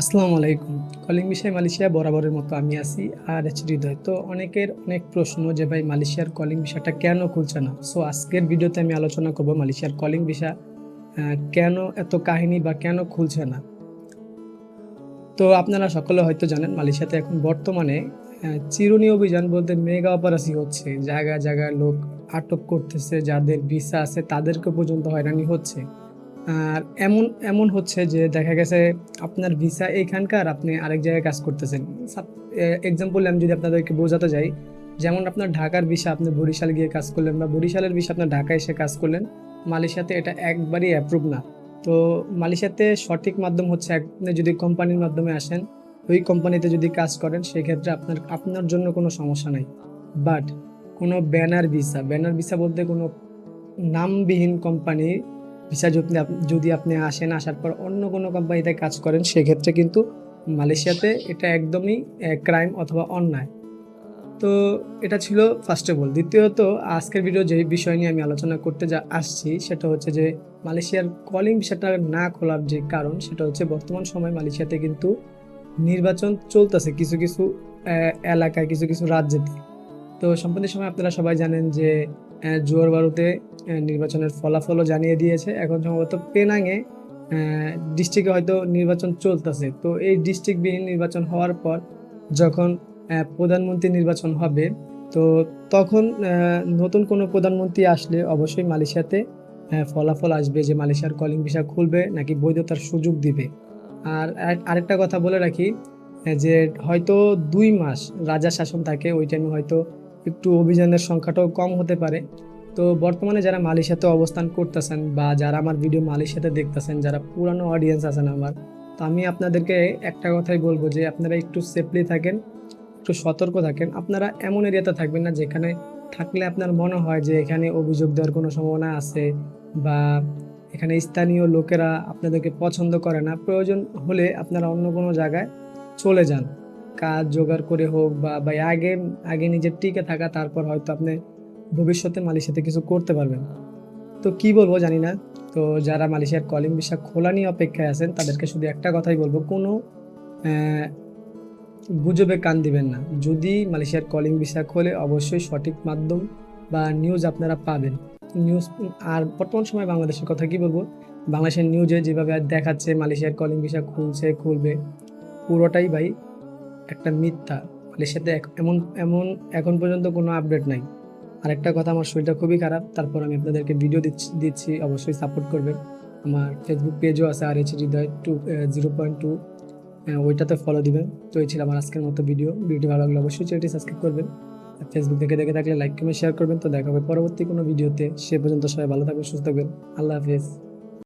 আসসালামু আলাইকুম। কলিং বিষয় মালয়েশিয়া বরাবরের মতো আমি আছি আর হৃদয়। তো অনেকের অনেক প্রশ্ন যে ভাই মালয়েশিয়ার কলিং ভিসাটা কেন খুলছে না? সো আজকের ভিডিওতে আমি আলোচনা করব মালয়েশিয়ার কলিং ভিসা কেন এত কাহিনী বা কেন খুলছে না? তো আপনারা সকলে হয়তো জানেন মালয়েশিয়াতে এখন বর্তমানে চিরুনি অভিযান বলতে মেগা অপারেশন হচ্ছে। জায়গায়, জায়গায় লোক আটক করতেছে, যাদের ভিসা আছে তাদেরকে পর্যন্ত হয়রানি হচ্ছে। আর এমন এমন হচ্ছে যে দেখা গেছে আপনার ভিসা এইখানকার, আপনি আরেক জায়গায় কাজ করতেছেন। এক্সাম্পল আমি যদি আপনাদেরকে বোঝাতে যাই, যেমন আপনার ঢাকার ভিসা আপনি বরিশাল গিয়ে কাজ করলেন, বা বরিশালের ভিসা আপনার ঢাকায় এসে কাজ করলেন, মালয়েশিয়াতে এটা একবারই অ্যাপ্রুভ না। তো মালয়েশিয়াতে সঠিক মাধ্যম হচ্ছে আপনি যদি কোম্পানির মাধ্যমে আসেন, ওই কোম্পানিতে যদি কাজ করেন, সেক্ষেত্রে আপনার আপনার জন্য কোনো সমস্যা নাই। বাট কোনো ব্যানার ভিসা বলতে কোনো নামবিহীন কোম্পানি ভিসা যদি আপনি আসেন, আসার পর অন্য কোনো কোম্পানিতে কাজ করেন, সেক্ষেত্রে কিন্তু মালয়েশিয়াতে এটা একদমই ক্রাইম অথবা অন্যায়। তো এটা ছিল ফার্স্ট অফ অল। দ্বিতীয়ত, আজকের ভিডিও যে বিষয় নিয়ে আমি আলোচনা করতে আসছি সেটা হচ্ছে যে মালয়েশিয়ার কলিং ভিসাটা না খোলার যে কারণ, সেটা হচ্ছে বর্তমান সময় মালয়েশিয়াতে কিন্তু নির্বাচন চলতেছে কিছু কিছু এলাকায়, কিছু কিছু রাজ্যেতে। তো সম্প্রতি সময় আপনারা সবাই জানেন যে জোয়ার বারুতে নির্বাচনের ফলাফলও জানিয়ে দিয়েছে। এখন সম্ভবত পেনাংয়ে ডিস্ট্রিক্টে হয়তো নির্বাচন চলতেছে। তো এই ডিস্ট্রিক্টবিহীন নির্বাচন হওয়ার পর যখন প্রধানমন্ত্রী নির্বাচন হবে, তো তখন নতুন কোনো প্রধানমন্ত্রী আসলে অবশ্যই মালয়েশিয়াতে ফলাফল আসবে যে মালয়েশিয়ার কলিং ভিসা খুলবে নাকি বৈধতার সুযোগ দিবে। আর আরেকটা কথা বলে রাখি, যে হয়তো 2 মাস রাজা শাসন থাকে, ওই টাইমে হয়তো একটু অভিযানের সংখ্যাটাও কম হতে পারে। তো বর্তমানে যারা মালয়েশিয়াতে অবস্থান করতেছেন বা যারা আমার ভিডিও মালয়েশিয়াতে দেখতেছেন, যারা পুরানো অডিয়েন্স আছেন আমার, তো আমি আপনাদেরকে একটা কথাই বলবো যে আপনারা একটু সেফলি থাকেন, একটু সতর্ক থাকেন। আপনারা এমন এরিয়াতে থাকবেন না যেখানে থাকলে আপনার মনে হয় যে এখানে অভিযোগ দেওয়ার কোনো সম্ভাবনা আছে, বা এখানে স্থানীয় লোকেরা আপনাদেরকে পছন্দ করে না। প্রয়োজন হলে আপনারা অন্য কোনো জায়গায় চলে যান, কাজ জোগাড় করে হোক, বা বা আগে আগে নিজের টিকে থাকা, তারপর হয়তো আপনি ভবিষ্যতে মালয়েশিয়াতে কিছু করতে পারবেন। তো কি বলবো জানি না। তো যারা মালয়েশিয়ার কলিং ভিসা খোলা নিয়ে অপেক্ষায় আছেন, তাদেরকে শুধু একটা কথাই বলবো, কোনো আহ, গুজবে কান দিবেন না। যদি মালয়েশিয়ার কলিং ভিসা খোলে, অবশ্যই সঠিক মাধ্যম বা নিউজ আপনারা পাবেন। নিউজ, আর বর্তমান সময় বাংলাদেশের কথা কি বলবো, বাংলাদেশের নিউজে যেভাবে আর দেখাচ্ছে মালয়েশিয়ার কলিং ভিসা খুলছে, খুলবে, পুরোটাই ভাই একটা মিথ্যা। মালয়েশিয়াতে এমন এমন এখন পর্যন্ত কোনো আপডেট নাই। আরেকটা কথা, আমার শরীরটা খুবই খারাপ, তারপর আমি আপনাদেরকে ভিডিও দিচ্ছি, অবশ্যই সাপোর্ট করবেন। আমার ফেসবুক পেজও আছে, হৃদয় 0.2, ওইটাতে ফলো দিবেন। তো এই ছিল আমার আজকের মতো ভিডিওটি ভালো লাগলে অবশ্যই চ্যানেলটি সাবস্ক্রাইব করবেন। আর ফেসবুক থেকে দেখে থাকলে লাইক কমেন্ট শেয়ার করবেন। তো দেখা হবে পরবর্তী কোনো ভিডিওতে। সে পর্যন্ত সবাই ভালো থাকবেন, সুস্থ থাকবেন। আল্লাহ হাফেজ।